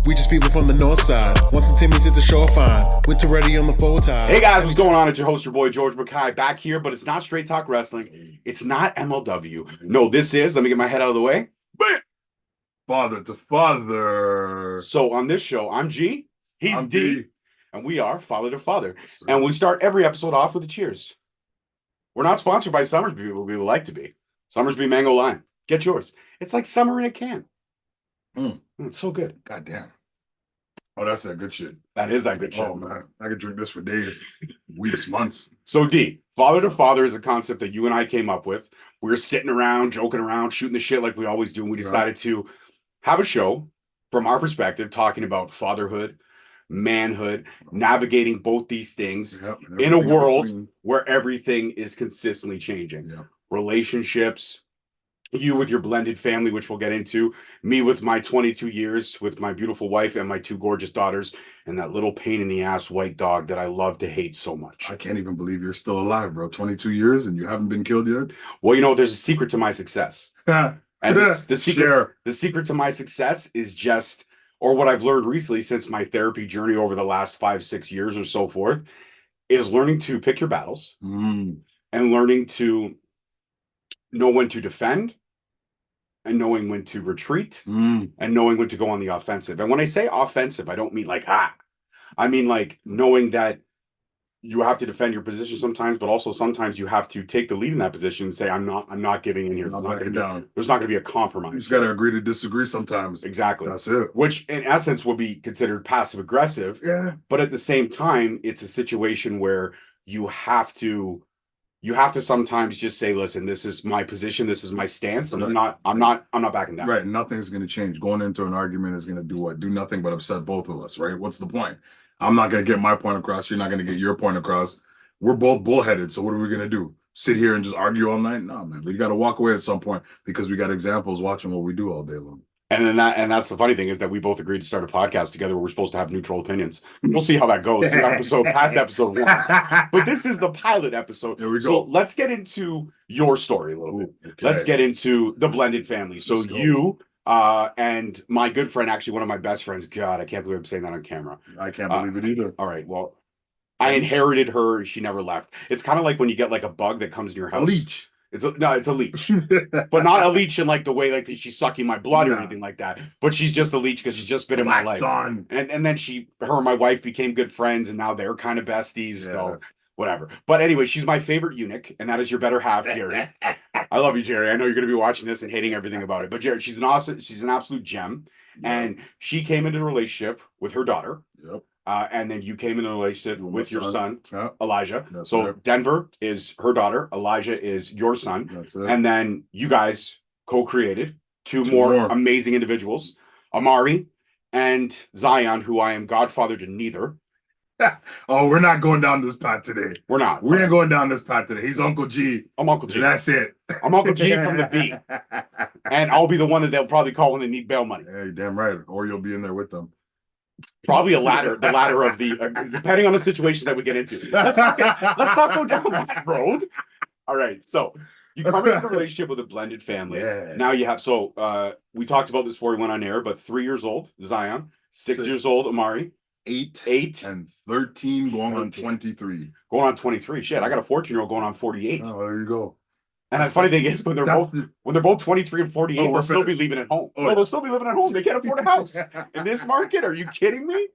We just people from the north side. Once the Timmy's hit the shore fine. Winter ready on the full tide. Hey guys, what's going on? It's your host, your boy George Mackay, back here, but it's not Straight Talk Wrestling. It's not MLW. No, this is, let me get my head out of the way. Father to father. So on this show, I'm G, he's I'm D, D. and we are father to father. And we start every episode off with a cheers. We're not sponsored by Summersby, but we would like to be. Summersby Mango Lime. Get yours. It's like summer in a can. It's so good. God damn. Oh, that's that good shit. That is that good shit. Oh man, I could drink this for days, weeks, months. So D, father to father is a concept that you and I came up with. We were sitting around, joking around, shooting the shit like we always do. And we decided to have a show from our perspective, talking about fatherhood, manhood, navigating both these things in a world where everything is consistently changing. Relationships, you with your blended family, which we'll get into, me with my 22 years with my beautiful wife and my two gorgeous daughters, and that little pain in the ass white dog that I love to hate so much. I can't even believe you're still alive, bro. 22 years and you haven't been killed yet? Well, you know, there's a secret to my success. And the secret to my success is just, or what I've learned recently since my therapy journey over the last 5-6 years or so forth, is learning to pick your battles and learning to know when to defend and knowing when to retreat and knowing when to go on the offensive. And when I say offensive, I don't mean like, I mean like knowing that you have to defend your position sometimes, but also sometimes you have to take the lead in that position and say, I'm not giving in here. There's not going to be a compromise. You just got to agree to disagree sometimes. Exactly. That's it. Which in essence would be considered passive aggressive. Yeah. But at the same time, it's a situation where you have to sometimes just say, listen, this is my position, this is my stance, and I'm not backing down. Right. Nothing's going to change. Going into an argument is going to do what? Do nothing but upset both of us, right? What's the point? I'm not going to get my point across. You're not going to get your point across. We're both bullheaded. So what are we going to do? Sit here and just argue all night? No, man. We got to walk away at some point because we got examples watching what we do all day long. And that's the funny thing is that we both agreed to start a podcast together where we're supposed to have neutral opinions. We'll see how that goes. Past episode 1. But this is the pilot episode. Here we go. So let's get into your story a little bit. Okay. Let's get into the blended family. So you and my good friend, actually one of my best friends, God, I can't believe I'm saying that on camera. I can't believe it either. All right, well, I inherited her. She never left. It's kind of like when you get like a bug that comes in your house. A leech. It's a leech, but not a leech in like the way like she's sucking my blood or anything like that. But she's just a leech because she's just been in my life. And then her and my wife became good friends, and now they're kind of besties. Yeah. So whatever. But anyway, she's my favorite eunuch, and that is your better half, Jerry. I love you, Jerry. I know you're gonna be watching this and hating everything about it. But Jerry, she's an absolute gem, and she came into a relationship with her daughter. Yep. And then you came in a relationship with your son, Elijah. That's so right. Denver is her daughter. Elijah is your son. That's it. And then you guys co-created two more amazing individuals, Amari and Zion, who I am godfather to neither. Oh, we're not going down this path today. We're not. We ain't going down this path today. He's Uncle G. I'm Uncle G. And that's it. I'm Uncle G from the B. And I'll be the one that they'll probably call when they need bail money. Hey, damn right. Or you'll be in there with them. Probably the ladder of the depending on the situations that we get into. Let's not go down that road. All right, so you come into a relationship with a blended family. Yeah. Now you have we talked about this before we went on air, but 3 years old Zion, 6 years old Amari, 8 and 13 going on 23. Going on 23. Shit, I got a 14-year-old going on 48. Oh, there you go. And the funny thing is, when they're both 23 and 48, they'll still be living at home. No, they'll still be living at home. They can't afford a house in this market. Are you kidding me?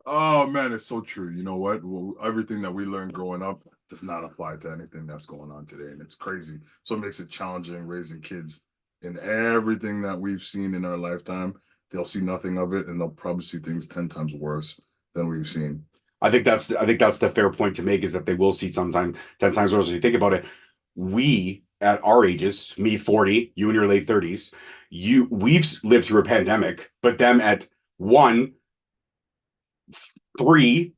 Oh man, it's so true. You know what? Well, everything that we learned growing up does not apply to anything that's going on today, and it's crazy. So it makes it challenging raising kids. And everything that we've seen in our lifetime, they'll see nothing of it, and they'll probably see things 10 times worse than we've seen. I think that's the fair point to make, is that they will see sometimes 10 times worse. If you think about it, we at our ages, me 40, you in your late 30s, we've lived through a pandemic, but them at 1, 3,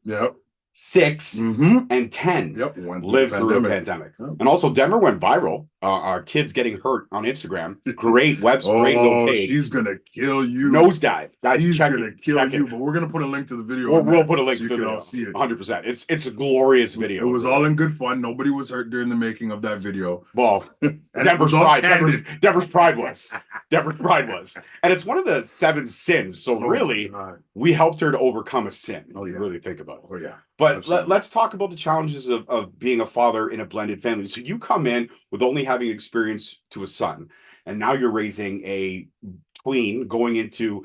6, and 10 lived through a pandemic. Yep. And also Denver went viral. kids getting hurt on Instagram. Great website, great little page. She's gonna kill you. Nosedive, guys. She's check gonna it, kill check you. it. But we're gonna put a link to the video. We'll put a link so to the video. All see it. 100%. It's a glorious video. It was all in good fun. Nobody was hurt during the making of that video. Well, Denver's pride. Denver's pride was. Denver's pride was. And it's one of the 7 sins. So really, we helped her to overcome a sin. If you really think about it. Oh yeah. But let's talk about the challenges of being a father in a blended family. So you come in with only having experience to a son, and now you're raising a tween going into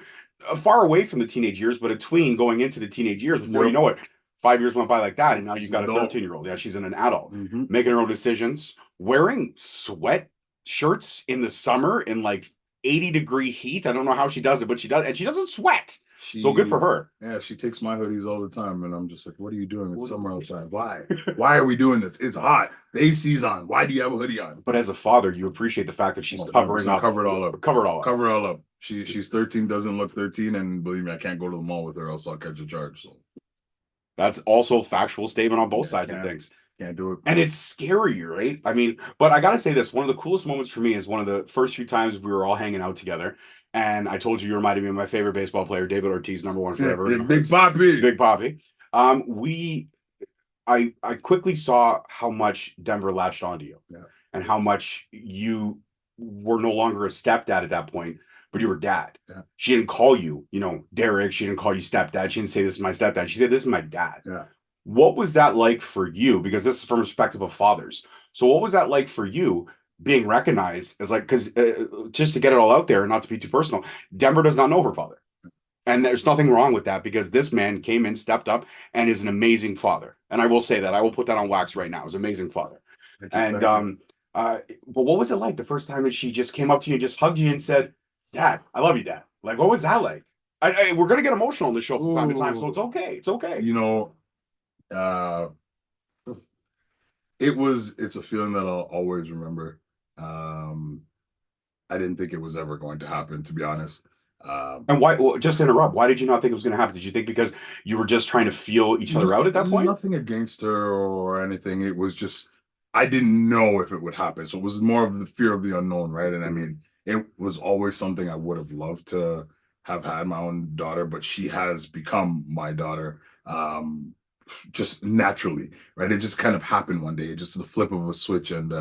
far away from the teenage years, but a tween going into the teenage years. Before you know it, 5 years went by like that, and now you've got a 13-year-old. Yeah, she's an adult, making her own decisions, wearing sweat shirts in the summer in like 80-degree heat. I don't know how she does it, but she does, and she doesn't sweat. So good for her. Yeah, she takes my hoodies all the time, and I'm just like, "What are you doing? It's summer outside. Why? Why are we doing this? It's hot. The AC's on. Why do you have a hoodie on?" But as a father, you appreciate the fact that she's covering up, cover it all up, cover it all up, cover it all up. She's 13, doesn't look 13, and believe me, I can't go to the mall with her, else I'll catch a charge. So that's also a factual statement on both sides of things. Can't do it. And it's scary, right? I mean, but I gotta say this: one of the coolest moments for me is one of the first few times we were all hanging out together. And I told you reminded me of my favorite baseball player, David Ortiz, #1 forever. Big Papi. Big Papi. I quickly saw how much Denver latched onto you, and how much you were no longer a stepdad at that point, but you were dad. Yeah. She didn't call you, Derek. She didn't call you stepdad. She didn't say this is my stepdad. She said this is my dad. Yeah. What was that like for you? Because this is from perspective of fathers. So what was that like for you being recognized as, like, because just to get it all out there and not to be too personal, Denver does not know her father. And there's nothing wrong with that, because this man came in, stepped up, and is an amazing father. And I will say that. I will put that on wax right now. He's an amazing father. And but what was it like the first time that she just came up to you and just hugged you and said, "Dad, I love you, Dad"? Like, what was that like? We're gonna get emotional on the show from time to time, so it's okay. It's okay. It's a feeling that I'll always remember. I didn't think it was ever going to happen, to be honest. And why? Well, just to interrupt, why did you not think it was going to happen? Did you think because you were just trying to feel each other out at that point? Nothing against her or anything. It was just, I didn't know if it would happen. So it was more of the fear of the unknown, right? And I mean, it was always something I would have loved to have had my own daughter, but she has become my daughter just naturally, right? It just kind of happened one day, just the flip of a switch, and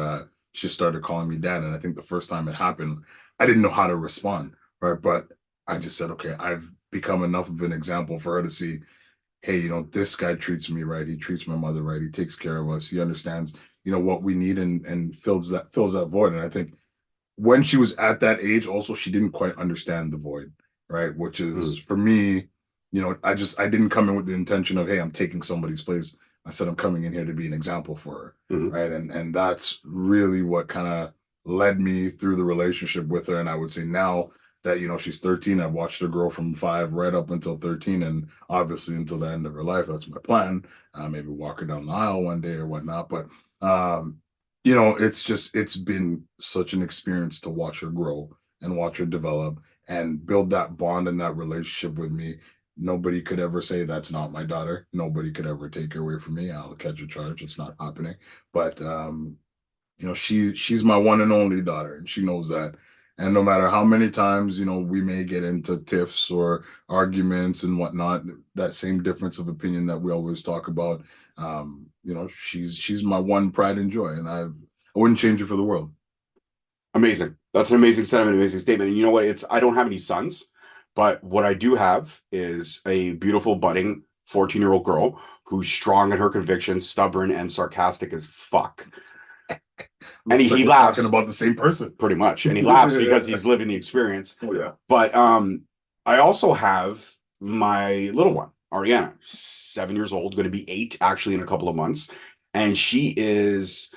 she started calling me dad. And I think the first time it happened, I didn't know how to respond, right? But I just said, okay, I've become enough of an example for her to see, hey, this guy treats me right. He treats my mother right. He takes care of us. He understands, what we need, and fills that void. And I think when she was at that age, also, she didn't quite understand the void, right? Which is for me, I didn't come in with the intention of, hey, I'm taking somebody's place. I said, I'm coming in here to be an example for her, right? And that's really what kind of led me through the relationship with her. And I would say now that, she's 13, I've watched her grow from 5 right up until 13, and obviously until the end of her life. That's my plan. Maybe walk her down the aisle one day or whatnot. But, it's been such an experience to watch her grow and watch her develop and build that bond and that relationship with me. Nobody could ever say that's not my daughter. Nobody could ever take her away from me. I'll catch a charge. It's not happening. But, she's my one and only daughter, and she knows that. And no matter how many times, we may get into tiffs or arguments and whatnot, that same difference of opinion that we always talk about, she's my one pride and joy, and I wouldn't change it for the world. Amazing. That's an amazing sentiment, amazing statement. And you know what? I don't have any sons, but what I do have is a beautiful budding 14-year-old girl who's strong in her convictions, stubborn, and sarcastic as fuck. And he laughs. Talking about the same person, pretty much, and he laughs because he's living the experience. Oh yeah. But I also have my little one, Ariana, 7 years old, going to be 8 actually in a couple of months, and she is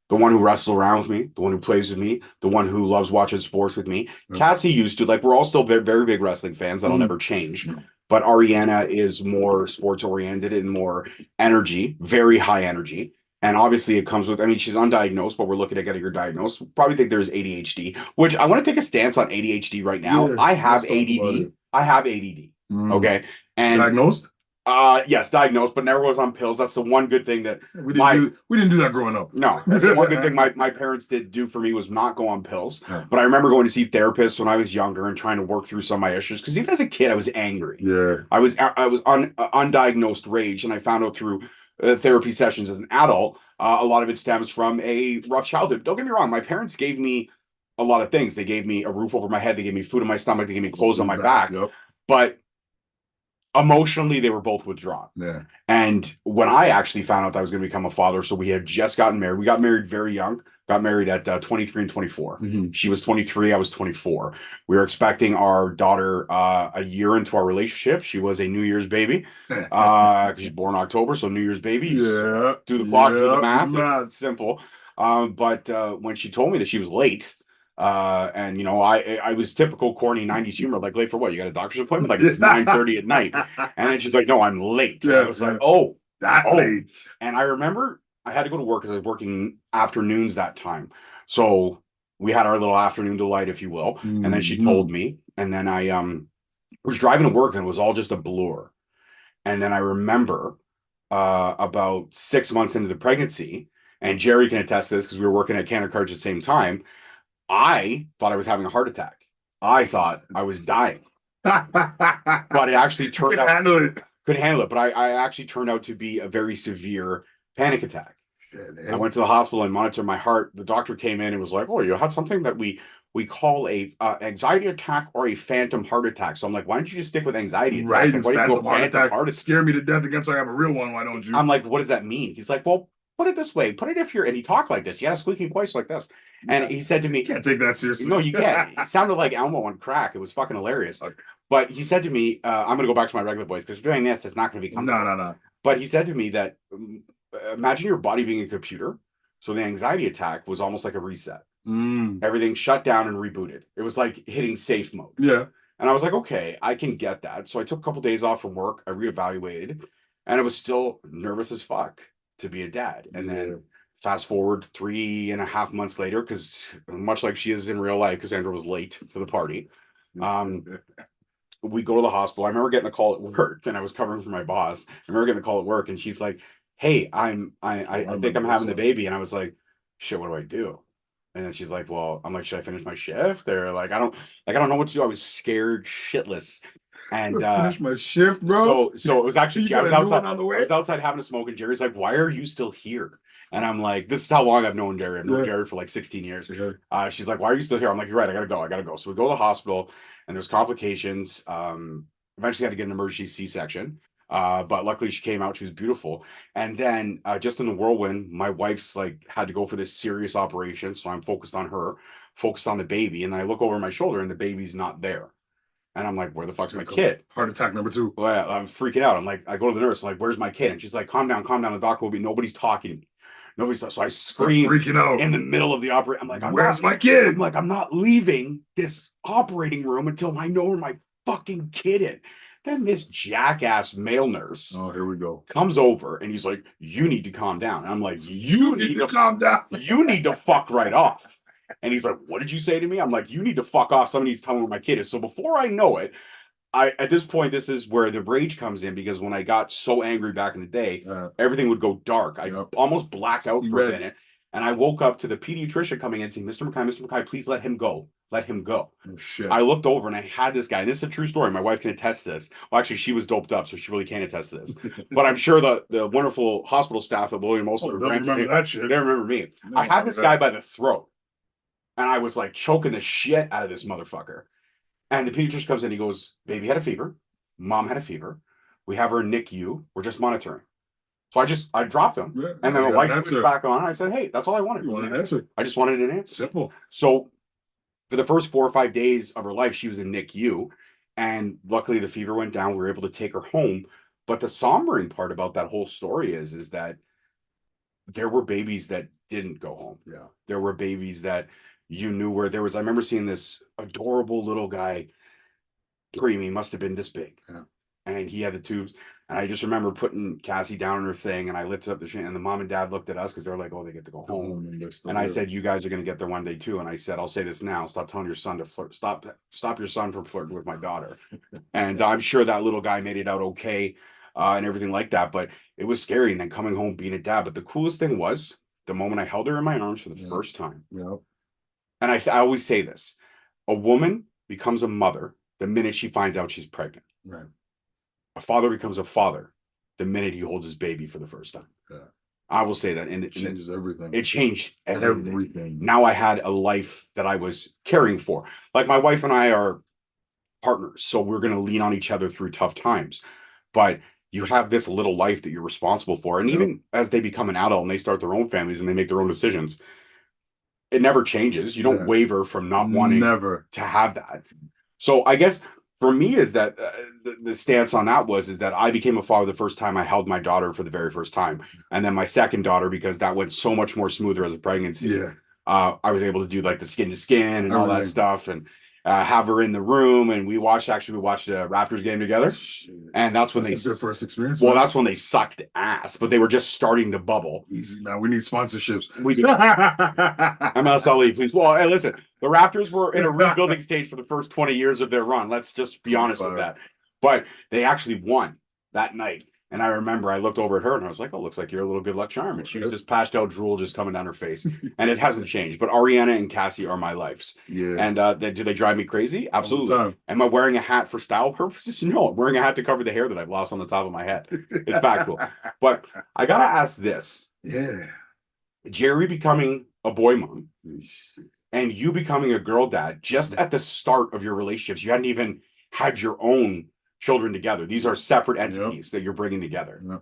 the one who wrestles around with me, the one who plays with me, the one who loves watching sports with me. Cassie used to, like, we're all still very, very big wrestling fans. That'll never change. But Ariana is more sports oriented and more energy, very high energy. And obviously it comes with, she's undiagnosed, but we're looking at getting her diagnosed. Probably think there's ADHD, which I want to take a stance on ADHD right now. I have ADD. I have ADD. Okay. And diagnosed? Yes, diagnosed, but never was on pills. That's the one good thing that We didn't do that growing up. no, that's the one good thing my parents did do for me was not go on pills. Yeah. But I remember going to see therapists when I was younger and trying to work through some of my issues because even as a kid I was angry. Yeah. I was on undiagnosed rage, and I found out through therapy sessions as an adult, a lot of it stems from a rough childhood. Don't get me wrong, my parents gave me a lot of things. They gave me a roof over my head, they gave me food in my stomach, they gave me clothes on my back. Yep. But emotionally, they were both withdrawn. Yeah. And when I actually found out that I was going to become a father, so we had just gotten married. We got married very young. Got married at 23 and 24. Mm-hmm. She was 23. I was 24. We were expecting our daughter a year into our relationship. She was a New Year's baby. She's born October, so New Year's baby. Yeah. Do the clock, do the Yeah, math. It's simple. But when she told me that she was late, and you know, I was typical corny 90s humor, like late for what? You got a doctor's appointment? Like it's 9:30 at night. And then she's like, no, I'm late. Yeah, I was like, oh, late. And I remember I had to go to work because I was working afternoons that time. So we had our little afternoon delight, if you will. And then she told me, and then I was driving to work and it was all just a blur. And then I remember about 6 months into the pregnancy, and Jerry can attest to this because we were working at Canada Cards at the same time. I thought I was having a heart attack. I thought I was dying. But it actually turned out couldn't handle it. But I actually turned out to be a very severe panic attack. Yeah, I went to the hospital and monitored my heart. The doctor came in and was like, "Oh, you had something that we call a anxiety attack or a phantom heart attack." So I'm like, "Why don't you just stick with anxiety attack? Right, Like, why don't you go heart attack. heart attack? Scare me to death again, so I have a real one. Why don't you? I'm like, "What does that mean?" He's like, "Well, put it this way. Put it if you're," and he talked like this. He had a squeaky voice like this. And he said to me, You can't take that seriously. No, you can't. It sounded like Elmo on crack. It was fucking hilarious. Okay. But he said to me, I'm going to go back to my regular voice because doing this is not going to become. No. But he said to me that imagine your body being a computer. So the anxiety attack was almost like a reset. Everything shut down and rebooted. It was like hitting safe mode. Yeah. And I was like, okay, I can get that. So I took a couple days off from work. I reevaluated, and I was still nervous as fuck to be a dad. And then fast forward 3.5 months later, because much like she is in real life, Cassandra was late to the party. We go to the hospital. I remember getting a call at work, and I was covering for my boss. I remember getting a call at work, and she's like, "Hey, I think I'm having the baby," and I was like, "Shit, what do I do?" And then she's like, "Well," I'm like, "Should I finish my shift?" Or like, I don't know what to do. I was scared shitless. And finish my shift, bro. So it was actually I was outside having a smoke, and Jerry's like, "Why are you still here?" And I'm like, "This is how long I've known Jerry. I've known Jerry for like 16 years." She's like, "Why are you still here?" I'm like, "You're right. I gotta go." So we go to the hospital, and there's complications. Eventually had to get an emergency C-section. But luckily she came out. She was beautiful. And then just in the whirlwind, my wife's like had to go for this serious operation. So I'm focused on her, focused on the baby. And I look over my shoulder and the baby's not there. And I'm like, where the fuck's my kid? Heart attack number 2. Well, I'm freaking out. I'm like, I go to the nurse. I'm like, where's my kid? And she's like, calm down. The doctor will be. Nobody's talking to me. Nobody's. So I scream freaking out in the middle of the operation. I'm like, where's my kid? I'm like, I'm not leaving this operating room until I know where my fucking kid is. Then this jackass male nurse. Oh, here we go. Comes over and he's like, you need to calm down. And I'm like, you need to calm down. You need to fuck right off. And he's like, what did you say to me? I'm like, you need to fuck off. Somebody needs to tell me where my kid is. So before I know it, at this point, this is where the rage comes in, because when I got so angry back in the day, everything would go dark. I almost blacked out for a minute. And I woke up to the pediatrician coming in saying, Mr. McKay, please let him go. Let him go. Oh, shit. I looked over and I had this guy, and this is a true story. My wife can attest to this. Well, actually, she was doped up, so she really can't attest to this. But I'm sure the wonderful hospital staff at William Osler, they remember that shit. They remember me. I had this guy by the throat, and I was like choking the shit out of this motherfucker. And the pediatrician comes in, he goes, baby had a fever. Mom had a fever. We have her in NICU. We're just monitoring. So I dropped him. Yeah, and then my wife was back on. And I said, hey, that's all I wanted. You wanted an answer. I just wanted an answer. Simple. So for the first 4 or 5 days of her life, she was in NICU. And luckily the fever went down. We were able to take her home. But the sombering part about that whole story is that there were babies that didn't go home. Yeah. There were babies that you knew where there was. I remember seeing this adorable little guy, preemie, must have been this big. Yeah. And he had the tubes. And I just remember putting Cassie down on her thing, and I lifted up the shit, and the mom and dad looked at us because they're like, oh, they get to go home. And I said, you guys are going to get there one day too. And I said, I'll say this now, stop telling your son to flirt. Stop your son from flirting with my daughter. And I'm sure that little guy made it out okay. and everything like that. But it was scary. And then coming home, being a dad. But the coolest thing was the moment I held her in my arms for the first time. Yeah. And I always say this, a woman becomes a mother the minute she finds out she's pregnant. Right. A father becomes a father the minute he holds his baby for the first time. Yeah. I will say that. And It changes everything. it changed everything. Everything. Now I had a life that I was caring for. Like my wife and I are partners, so we're going to lean on each other through tough times. But you have this little life that you're responsible for. And Yep. even as they become an adult and they start their own families and they make their own decisions, it never changes. You don't Yeah. waver from not wanting Never. to have that. So I guess for me is that the stance on that is that I became a father the first time I held my daughter for the very first time. And then my second daughter, because that went so much more smoother as a pregnancy. Yeah. I was able to do like the skin to skin and all that Everything. stuff and have her in the room. And we watched a Raptors game together. Shit. And that's when That's a good first experience. well, man. that's when they sucked ass, but they were just starting to bubble. Easy, man. We need sponsorships. We do. MLSLE, please. Well, hey, listen, the Raptors were in a rebuilding stage for the first 20 years of their run. Let's just be honest with that. But they actually won that night. And I remember I looked over at her and I was like, oh, looks like you're a little good luck charm. And she was just pastel drool just coming down her face. And it hasn't changed. But Ariana and Cassie are my lives. Yeah. And do they drive me crazy? All the Absolutely. time. Am I wearing a hat for style purposes? No, I'm wearing a hat to cover the hair that I've lost on the top of my head. It's factual. But I got to ask this. Yeah. Jerry becoming a boy mom and you becoming a girl dad just at the start of your relationships, you hadn't even had your own children together. These are separate entities that you're bringing together. Yep.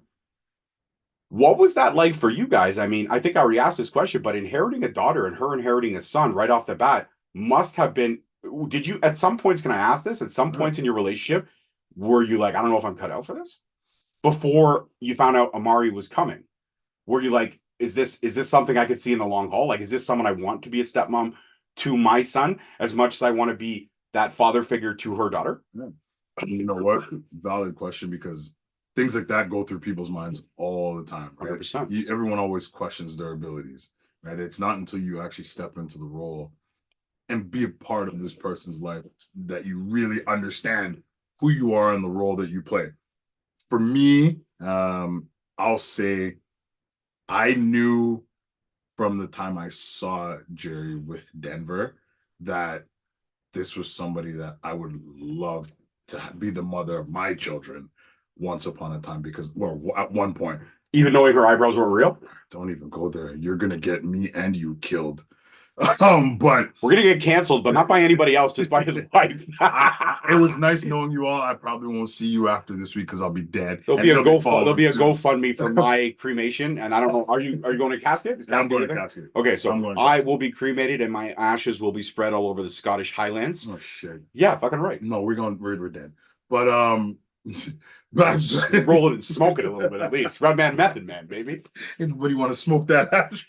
What was that like for you guys? I mean, I think I already asked this question, but inheriting a daughter and her inheriting a son right off the bat must have been, did you, at some points, can I ask this? At some points in your relationship, were you like, I don't know if I'm cut out for this? Before you found out Amari was coming, were you like, is this something I could see in the long haul? Like, is this someone I want to be a stepmom to my son as much as I want to be that father figure to her daughter? Yeah. You know what? Valid question, because things like that go through people's minds all the time, right? 100%. Everyone always questions their abilities, right? It's not until you actually step into the role and be a part of this person's life that you really understand who you are and the role that you play. For me, I'll say I knew from the time I saw Jerry with Denver that this was somebody that I would love to be the mother of my children once upon a time, because, well, at one point, Even knowing her eyebrows weren't real? don't even go there. You're gonna get me and you killed. But We're gonna get canceled, but not by anybody else, just by his wife. it was nice knowing you all. I probably won't see you after this week because I'll be dead. There'll And be a you'll there'll be a following too. GoFundMe for my cremation, and I don't know. Are you going to casket? Is I'm casket going to there? casket. Okay, so I'm going to I casket. will be cremated, and my ashes will be spread all over the Scottish Highlands. Oh shit. Yeah, fucking right. No, we're dead. But Roll it and smoke it a little bit at least. Red Man Method Man, baby. Anybody want to smoke that ash?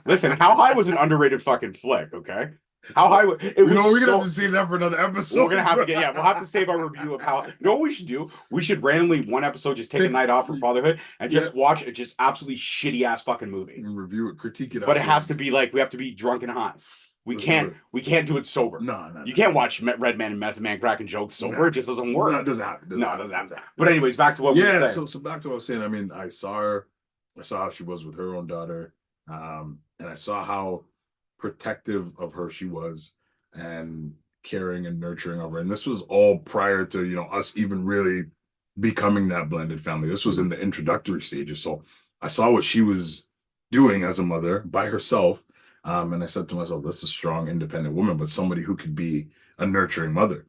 Listen, How High was an underrated fucking flick, okay? How High was it You was know, we're gonna so- have to save that for another episode. we're gonna have to we'll have to save our review of How. You know what we should do? We should randomly one episode just take a night off from fatherhood and just watch a just absolutely shitty ass fucking movie. and review it, critique it. But it has to afterwards. be like we have to be drunk and hot. We Let's can't do we can't do it sober. No. You can't watch Red Man and Method Man cracking jokes sober. No. It just doesn't work. No, it doesn't happen. No, it doesn't happen. But anyways, back to what we were Yeah, saying. so back to what I was saying. I mean, I saw her, I saw how she was with her own daughter, and I saw how protective of her she was and caring and nurturing of her. And this was all prior to, you know, us even really becoming that blended family. This was in the introductory stages. So I saw what she was doing as a mother by herself. And I said to myself, that's a strong, independent woman, but somebody who could be a nurturing mother.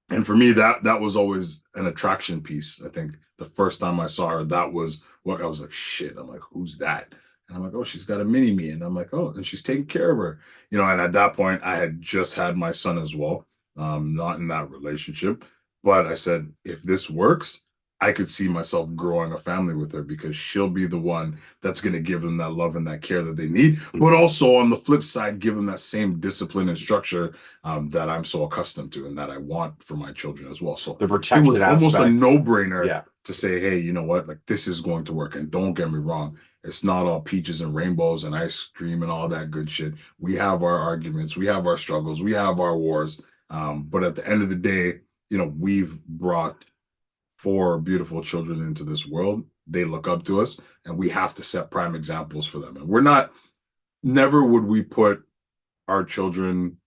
And for me, that was always an attraction piece. I think the first time I saw her, that was what I was like, shit. I'm like, who's that? And I'm like, oh, she's got a mini me. And I'm like, oh, and she's taking care of her. You know, and at that point, I had just had my son as well, not in that relationship. But I said, if this works, I could see myself growing a family with her, because she'll be the one that's going to give them that love and that care that they need. But also on the flip side, give them that same discipline and structure that I'm so accustomed to and that I want for my children as well. So The it protection was almost a aspect. no-brainer to say, hey, you know what? Like, this is going to work. And don't get me wrong, it's not all peaches and rainbows and ice cream and all that good shit. We have our arguments, we have our struggles, we have our wars. But at the end of the day, you know, we've brought 4 beautiful children into this world. They look up to us, and we have to set prime examples for them. And we're not, never would we put our children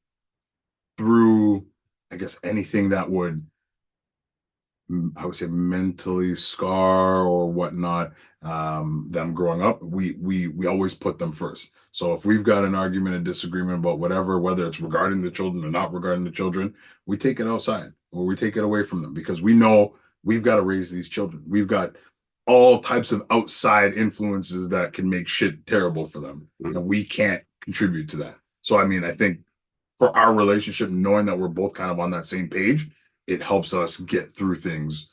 through, I guess, anything that would, I would say, mentally scar or whatnot, them growing up. We always put them first. So if we've got an argument, a disagreement about whatever, whether it's regarding the children or not regarding the children, we take it outside or we take it away from them, because we know we've got to raise these children. We've got all types of outside influences that can make shit terrible for them, and we can't contribute to that. So I mean, I think for our relationship, knowing that we're both kind of on that same page, it helps us get through things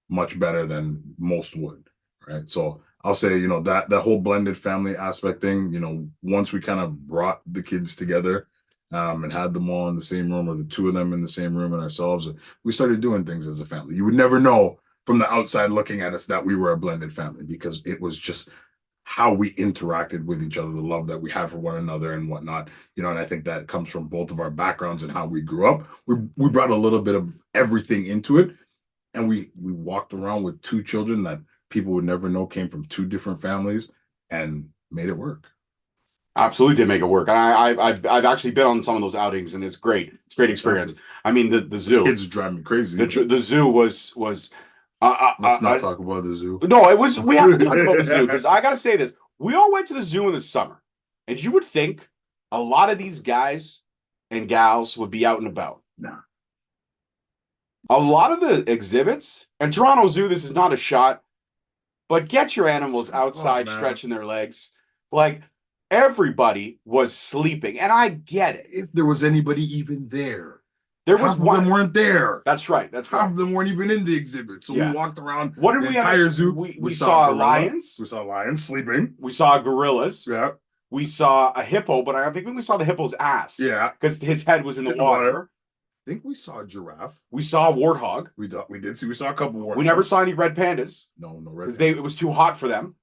much better than most would, right? So I'll say, that whole blended family aspect thing, once we kind of brought the kids together, and had them all in the same room, or the 2 of them in the same room, and ourselves, we started doing things as a family. You would never know from the outside looking at us that we were a blended family, because it was just how we interacted with each other, the love that we had for one another and whatnot, and I think that comes from both of our backgrounds and how we grew up. We brought a little bit of everything into it, and we walked around with 2 children that people would never know came from 2 different families, and made it work. Absolutely did make it work. And I've actually been on some of those outings, and it's great. It's a great experience. I mean, the zoo. Kids drive me crazy. The zoo was. Let's not talk about the zoo. No, it was. We have to talk about the zoo, because I got to say this. We all went to the zoo in the summer, and you would think a lot of these guys and gals would be out and about. No. A lot of the exhibits, and Toronto Zoo, this is not a shot, but get your animals outside stretching their legs. Like, everybody was sleeping, and I get it. If there was anybody even there. There was Half of them weren't there. That's right. Half of them weren't even in the exhibit. So we walked around the entire zoo. We saw lions. We saw lions sleeping. We saw gorillas. Yeah. We saw a hippo, but I don't think we saw the hippo's ass. Yeah. Because his head was in the water. I think we saw a giraffe. We saw a warthog. We did see. We saw a couple warthogs. We never saw any red pandas. No red. Because it was too hot for them.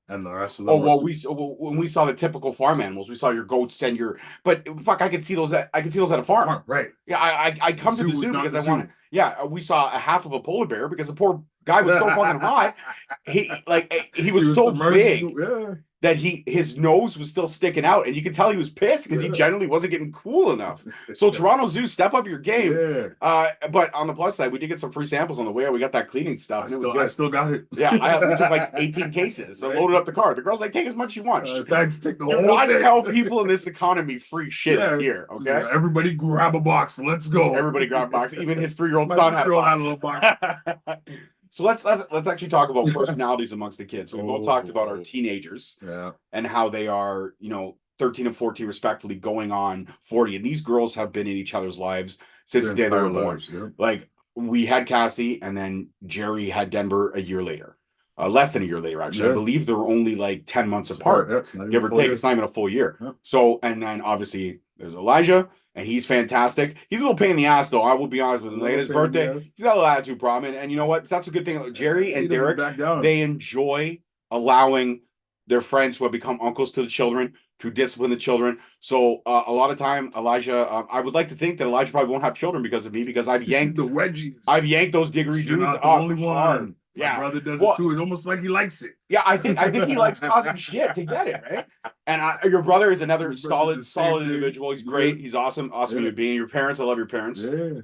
And the rest of them. When we saw the typical farm animals, we saw your goats and your. But fuck, I could see those at a farm. Right. Yeah, I come to the zoo because I want to. Yeah, we saw a half of a polar bear because the poor guy was so fucking high. He was so big that his nose was still sticking out, and you could tell he was pissed because he generally wasn't getting cool enough. So Toronto Zoo, step up your game. Yeah. But on the plus side, we did get some free samples on the way. We got that cleaning stuff. I still got it. Yeah, we took like 18 cases. So loaded up the car. The girl's like, take as much as you want. Thanks. Take the whole thing. Not tell people in this economy free shit is here. Okay. Yeah, everybody grab a box. Let's go. Everybody grab a box. Even his 3-year-old son had a little box. So let's actually talk about personalities amongst the kids. So we both talked about our teenagers, and how they are, 13 and 14 respectively, going on 40. And these girls have been in each other's lives since the day they were born. Yeah. Like, we had Cassie, and then Jerry had Denver a year later. Less than a year later, actually. I believe they were only like 10 months apart, give or take. It's not even a full year. Yeah. So, and then obviously there's Elijah, and he's fantastic. He's a little pain in the ass, though. I will be honest with him. Like, his birthday, he's got a little attitude problem. And you know what? That's a good thing. Jerry and Derek, they enjoy allowing their friends who have become uncles to the children to discipline the children. So a lot of time, Elijah, I would like to think that Elijah probably won't have children because of me, because I've yanked the wedgies. I've yanked those diggery dudes off. Only one. Yeah, my brother does it too. It's almost like he likes it. Yeah, I think he likes causing shit to get it, right? And your brother is another solid individual. He's great. He's awesome human being. Your parents, I love your parents. Yeah.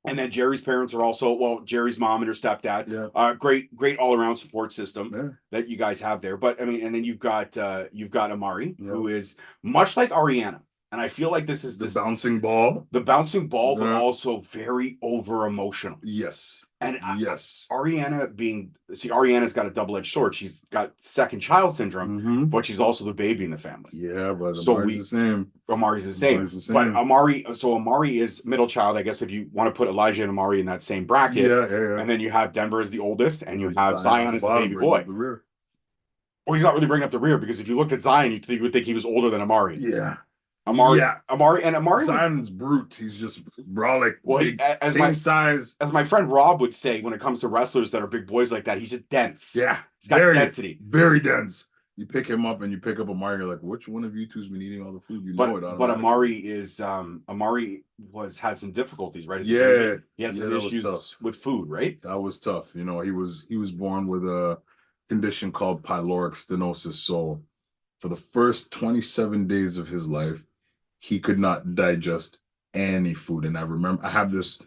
And then Jerry's parents are also, Jerry's mom and her stepdad. Yeah. Great all around support system that you guys have there. But I mean, and then you've got Amari, who is much like Ariana. And I feel like this is the bouncing ball. The bouncing ball, but also very over emotional. Yes. And Ariana's got a double-edged sword. She's got second child syndrome, but she's also the baby in the family. Yeah, but Amari's the same. Amari's the same. But Amari is middle child, I guess, if you want to put Elijah and Amari in that same bracket. Yeah. And then you have Denver as the oldest, and you have Zion as the baby boy. Well, he's not really bringing up the rear, because if you looked at Zion, you would think he was older than Amari. Yeah. Amari. Zion's brute. He's just brolic. Well, same size. As my friend Rob would say, when it comes to wrestlers that are big boys like that, he's just dense. Yeah, he's got density. Very dense. you pick him up and you pick up Amari. You're like, which one of you two's been eating all the food? You know But it. but Automatically. Amari had some difficulties, right? Yeah, He had some that was issues tough. with food, right? That was tough. You know, he was born with a condition called pyloric stenosis. So for the first 27 days of his life, he could not digest any food. And I remember I have this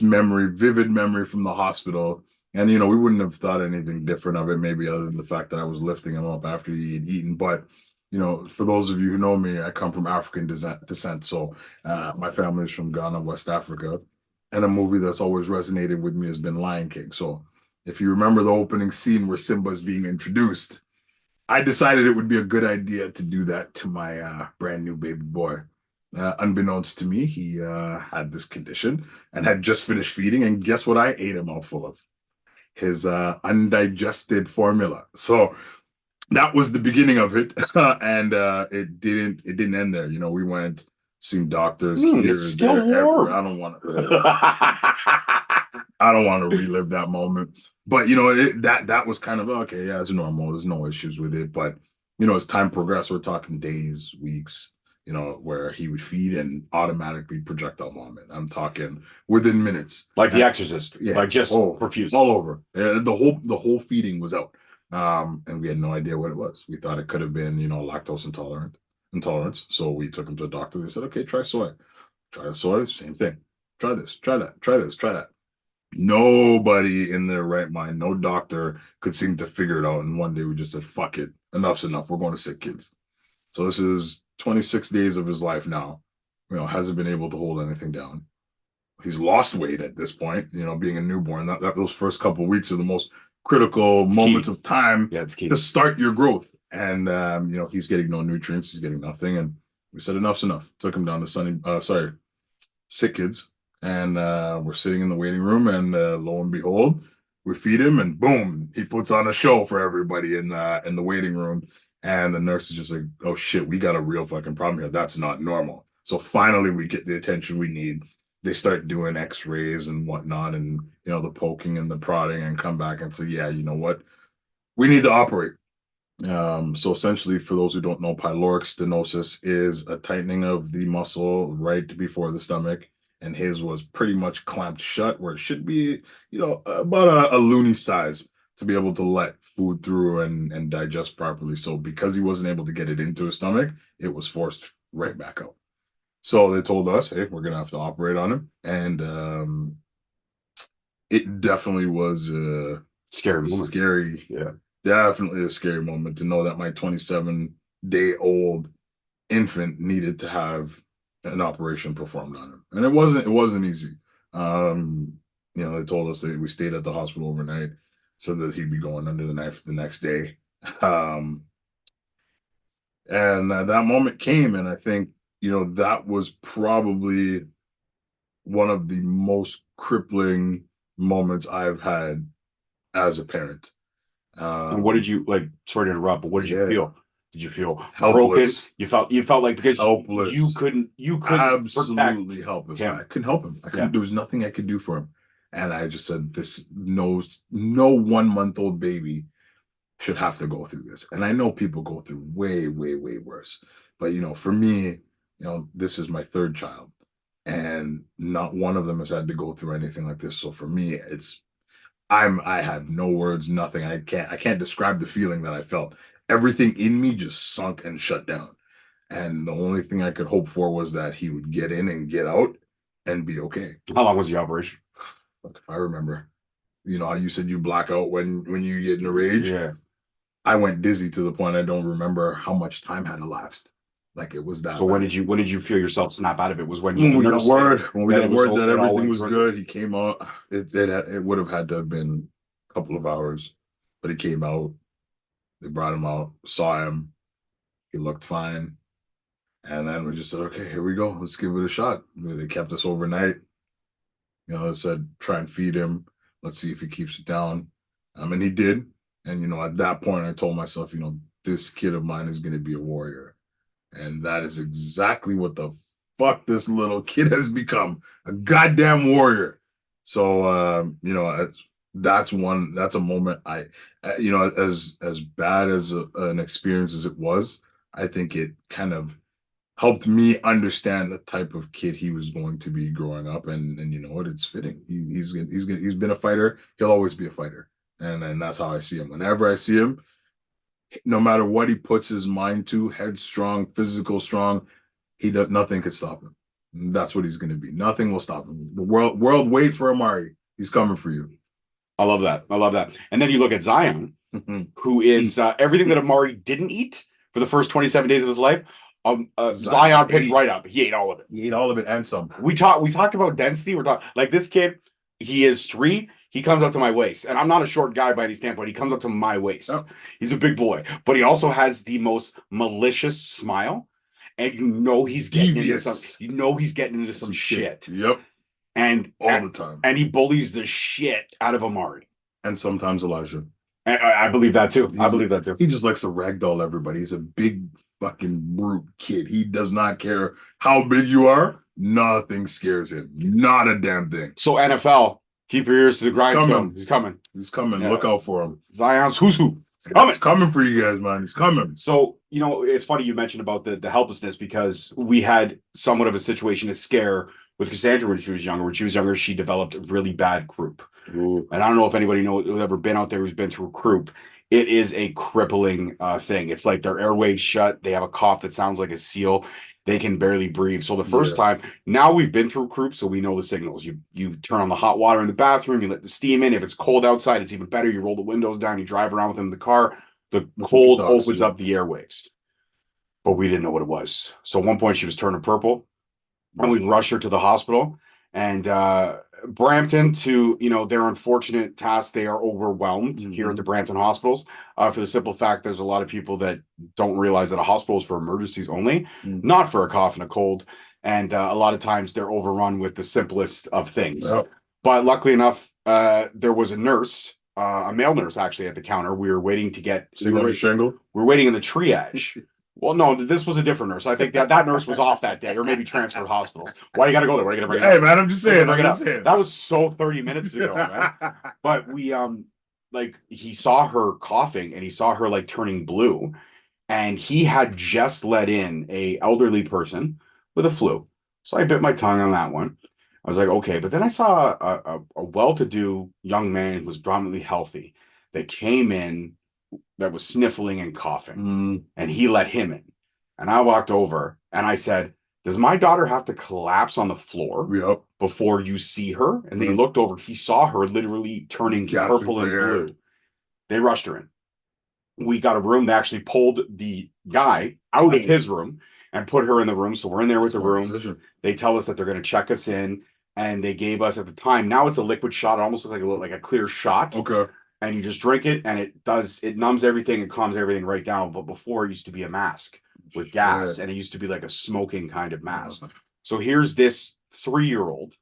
memory, vivid memory from the hospital. And you know, we wouldn't have thought anything different of it, maybe other than the fact that I was lifting him up after he had eaten. But you know, for those of you who know me, I come from African descent. So my family is from Ghana, West Africa, and a movie that's always resonated with me has been Lion King. So if you remember the opening scene where Simba is being introduced, I decided it would be a good idea to do that to my brand new baby boy. Unbeknownst to me, he had this condition and had just finished feeding. And guess what? I ate a mouthful of his undigested formula. So that was the beginning of it, and it didn't end there. You know, we went seeing doctors here, It's still there, everywhere. warm. I don't want to relive that moment. But you know, that was kind of okay. Yeah, it's normal. There's no issues with it. But you know, as time progressed, we're talking days, weeks. You know, where he would feed and automatically projectile vomit. I'm talking within minutes. Like The Exorcist, Yeah, like just profuse. all over. The whole feeding was out. And we had no idea what it was. We thought it could have been, you know, lactose intolerance. So we took him to a doctor. They said, okay, try soy. Try the soy, same thing. Try this, try that, try this, try that. Nobody in their right mind, no doctor could seem to figure it out. And one day we just said, fuck it, enough's enough. We're going to sick kids. So this is 26 days of his life now. You know, hasn't been able to hold anything down. He's lost weight at this point, you know, being a newborn. Those first couple of weeks are the most critical moments of time to start your growth. And you know, he's getting no nutrients, he's getting nothing. And we said enough's enough. Took him down to sick kids. And we're sitting in the waiting room, and lo and behold, we feed him, and boom, he puts on a show for everybody in the waiting room. And the nurse is just like, oh shit, we got a real fucking problem here. That's not normal. So finally we get the attention we need. They start doing x-rays and whatnot, and you know, the poking and the prodding, and come back and say, yeah, you know what, we need to operate. So essentially, for those who don't know, pyloric stenosis is a tightening of the muscle right before the stomach, and his was pretty much clamped shut where it should be, you know, about a loony size to be able to let food through and digest properly. So because he wasn't able to get it into his stomach, it was forced right back out. So they told us, hey, we're gonna have to operate on him, and it definitely was scary. Yeah, definitely a scary moment to know that my 27-day-old infant needed to have an operation performed on him, and it wasn't easy. You know, they told us that we stayed at the hospital overnight, said that he'd be going under the knife the next day, and that moment came, and I think, you know, that was probably one of the most crippling moments I've had as a parent. And what did you like? Sorry to interrupt, but what did you feel? Did you feel helpless? Broken? You felt like because helpless. You couldn't absolutely helpless. Him. I couldn't help him. There was nothing I could do for him. And I just said, this no 1-month-old baby should have to go through this. And I know people go through way, way, way worse. But you know, for me, you know, this is my third child, and not one of them has had to go through anything like this. So for me, I have no words, nothing. I can't describe the feeling that I felt. Everything in me just sunk and shut down. And the only thing I could hope for was that he would get in and get out and be okay. How long was the operation? Look, if I remember, you know how you said you black out when you get in a rage? Yeah. I went dizzy to the point I don't remember how much time had elapsed. Like, it was that. So when did you feel yourself snap out of it? Was when we got word that everything was good. It. He came out. It would have had to have been a couple of hours, but he came out. They brought him out, saw him. He looked fine. And then we just said, okay, here we go. Let's give it a shot. They kept us overnight. You know, they said, try and feed him. Let's see if he keeps it down. And he did. And, you know, at that point, I told myself, you know, this kid of mine is going to be a warrior. And that is exactly what the fuck this little kid has become. A goddamn warrior. So, you know, That's a moment you know, as bad as an experience as it was, I think it kind of helped me understand the type of kid he was going to be growing up, and you know what, it's fitting. He's been a fighter. He'll always be a fighter, and that's how I see him. Whenever I see him, no matter what he puts his mind to, headstrong, physical strong, he does nothing could stop him. That's what he's going to be. Nothing will stop him. The world wait for Amari. He's coming for you. I love that. I love that. And then you look at Zion, who is everything that Amari didn't eat for the first 27 days of his life. Zion picked right up. He ate all of it. He ate all of it and some. We talked about density. We're talking like this kid. He is 3. He comes up to my waist, and I'm not a short guy by any standpoint. He comes up to my waist. Oh. He's a big boy, but he also has the most malicious smile, and you know he's getting into some. You know he's getting into some shit. Yep. And all the time. And he bullies the shit out of Amari. And sometimes Elijah. I believe that too. I believe that too. He just likes to ragdoll everybody. He's a big fucking brute kid. He does not care how big you are. Nothing scares him. Not a damn thing. So NFL, keep your ears to the grindstone. He's coming. He's coming. Yeah. Look out for him. Zion's who's who. It's coming for you guys, man. It's coming. So, you know, it's funny you mentioned about the helplessness, because we had somewhat of a situation, a scare with Cassandra when she was younger. When she was younger, she developed a really bad croup. Ooh. And I don't know if anybody knows who's ever been out there who's been through croup. It is a crippling thing. It's like their airways shut. They have a cough that sounds like a seal. They can barely breathe. So the first time, now we've been through croup, so we know the signals. You turn on the hot water in the bathroom, you let the steam in. If it's cold outside, it's even better. You roll the windows down, you drive around with them in the car. The cold opens up the airwaves. But we didn't know what it was. So at one point she was turning purple, and we rushed her to the hospital. And Brampton, to their unfortunate task, they are overwhelmed here at the Brampton hospitals for the simple fact there's a lot of people that don't realize that a hospital is for emergencies only, not for a cough and a cold. And a lot of times they're overrun with the simplest of things. Yep. But luckily enough, there was a nurse, a male nurse actually at the counter. We were waiting to get shingle. We're waiting in the triage. Well, no, this was a different nurse. I think that nurse was off that day, or maybe transferred hospitals. Why you got to go there? Why you got to bring it up? Hey, man, I'm just saying. That was so 30 minutes ago, man. But we, he saw her coughing, and he saw her like turning blue, and he had just let in a elderly person with a flu. So I bit my tongue on that one. I was like, okay. But then I saw a well-to-do young man who was predominantly healthy that came in, that was sniffling and coughing, and he let him in. And I walked over and I said, does my daughter have to collapse on the floor before you see her? And they looked over. He saw her literally turning purple and blue. They rushed her in. We got a room. They actually pulled the guy out of his room and put her in the room. So we're in there with the room. They tell us that they're going to check us in. And they gave us, at the time, now it's a liquid shot. It almost looks like a clear shot. Okay. And you just drink it, and it numbs everything and calms everything right down. But before, it used to be a mask with gas, and it used to be like a smoking kind of mask. So here's this 3-year-old.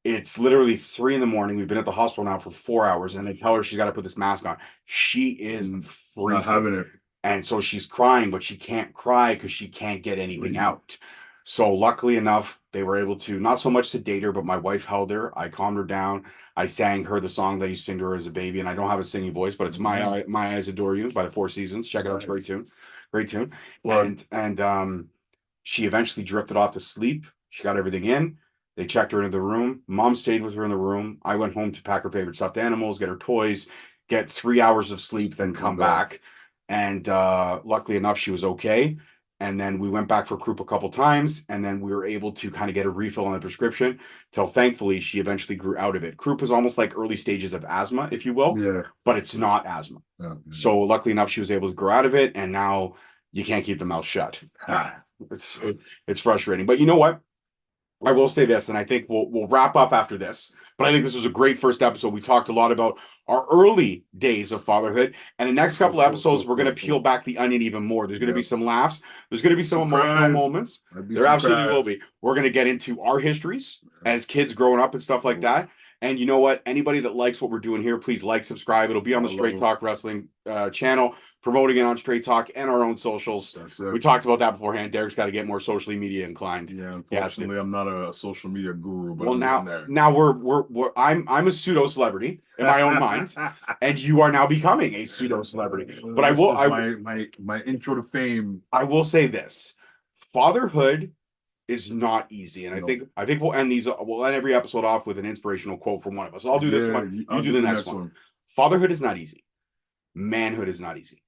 It's literally 3 a.m. We've been at the hospital now for 4 hours, and they tell her she's got to put this mask on. She is freaking, not having it. And so she's crying, but she can't cry because she can't get anything out. So luckily enough, they were able to, not so much sedate her, but my wife held her. I calmed her down. I sang her the song that I used to sing to her as a baby, and I don't have a singing voice, but it's My Eyes Adore You by the Four Seasons. Check it out. It's a great tune. Great tune. And she eventually drifted off to sleep. She got everything in. They checked her into the room. Mom stayed with her in the room. I went home to pack her favorite stuffed animals, get her toys, get 3 hours of sleep, then come back. And luckily enough, she was okay. And then we went back for croup a couple times, and then we were able to kind of get a refill on the prescription till thankfully she eventually grew out of it. Croup is almost like early stages of asthma, if you will, but it's not asthma. So luckily enough, she was able to grow out of it, and now you can't keep the mouth shut. It's frustrating, but you know what? I will say this, and I think we'll wrap up after this, but I think this was a great first episode. We talked a lot about our early days of fatherhood, and the next couple of episodes, we're going to peel back the onion even more. There's going to be some laughs. There's going to be some emotional moments. There absolutely will be. We're going to get into our histories as kids growing up and stuff like that. And you know what? Anybody that likes what we're doing here, please like, subscribe. It'll be on the Straight Talk Wrestling channel, promoting it on Straight Talk and our own socials. We talked about that beforehand. Derek's got to get more socially media inclined. Yeah, unfortunately, I'm not a social media guru, but well, now I'm a pseudo celebrity in my own mind, and you are now becoming a pseudo celebrity. But I will. My intro to fame. I will say this: fatherhood is not easy, and I think we'll end these. We'll end every episode off with an inspirational quote from one of us. I'll do this one. You do the next one. Fatherhood is not easy. Manhood is not easy.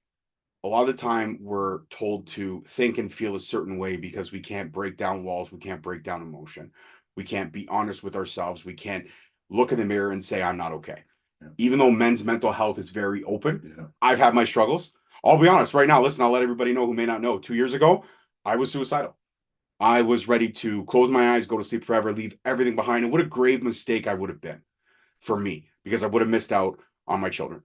A lot of the time we're told to think and feel a certain way because we can't break down walls. We can't break down emotion. We can't be honest with ourselves. We can't look in the mirror and say, I'm not okay. Yeah. Even though men's mental health is very open, I've had my struggles. I'll be honest right now. Listen, I'll let everybody know who may not know. 2 years ago, I was suicidal. I was ready to close my eyes, go to sleep forever, leave everything behind. And what a grave mistake I would have been for me, because I would have missed out on my children.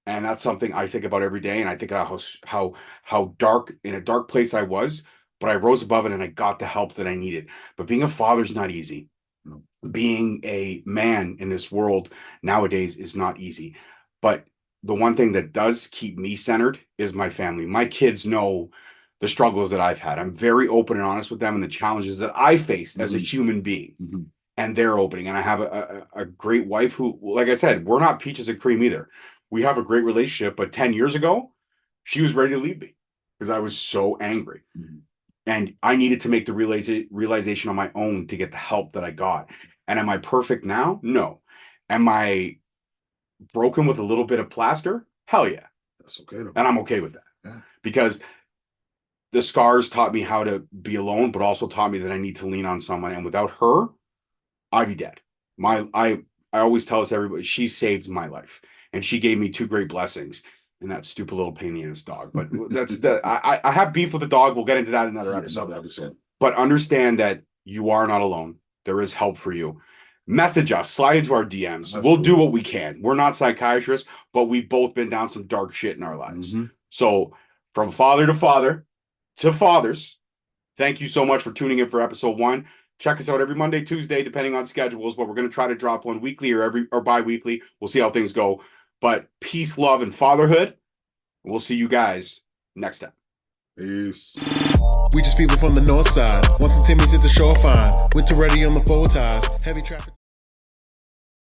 And that's something I think about every day. And I think about how dark, in a dark place I was, but I rose above it and I got the help that I needed. But being a father is not easy. No. Being a man in this world nowadays is not easy. But the one thing that does keep me centered is my family. My kids know the struggles that I've had. I'm very open and honest with them and the challenges that I faced as a human being. And they're opening. And I have a great wife who, like I said, we're not peaches and cream either. We have a great relationship, but 10 years ago, she was ready to leave me because I was so angry. And I needed to make the realization on my own to get the help that I got. And am I perfect now? No. Am I broken with a little bit of plaster? Hell yeah. That's okay. And I'm okay with that. Because the scars taught me how to be alone, but also taught me that I need to lean on someone. And without her, I'd be dead. I always tell everybody, she saved my life. And she gave me 2 great blessings and that stupid little pain in the ass dog. But I have beef with the dog. We'll get into that in another episode. But understand that you are not alone. There is help for you. Message us, slide into our DMs. Absolutely. We'll do what we can. We're not psychiatrists, but we've both been down some dark shit in our lives. So from father to fathers, thank you so much for tuning in for episode 1. Check us out every Monday, Tuesday, depending on schedules, but we're going to try to drop one weekly or bi-weekly. We'll see how things go. But peace, love, and fatherhood. We'll see you guys next time. Peace. We just people from the north side. Once the Timmy's hit the shore fine. Winter ready on the four ties. Heavy traffic.